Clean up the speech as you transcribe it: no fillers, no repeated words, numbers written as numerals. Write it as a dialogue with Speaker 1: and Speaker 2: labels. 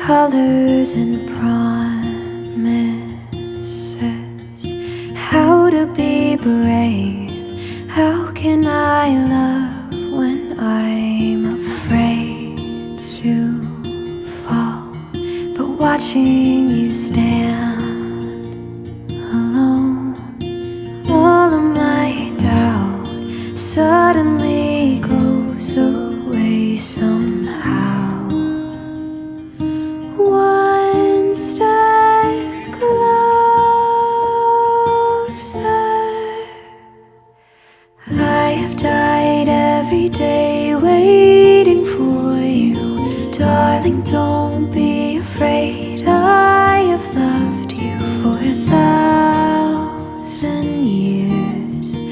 Speaker 1: colors and promises. How to be brave, how can I love when I'm afraid to fall? But watching you stand alone, all of my doubt suddenly goes away somehow. One step closer. I have died every day waiting for you, darling, don't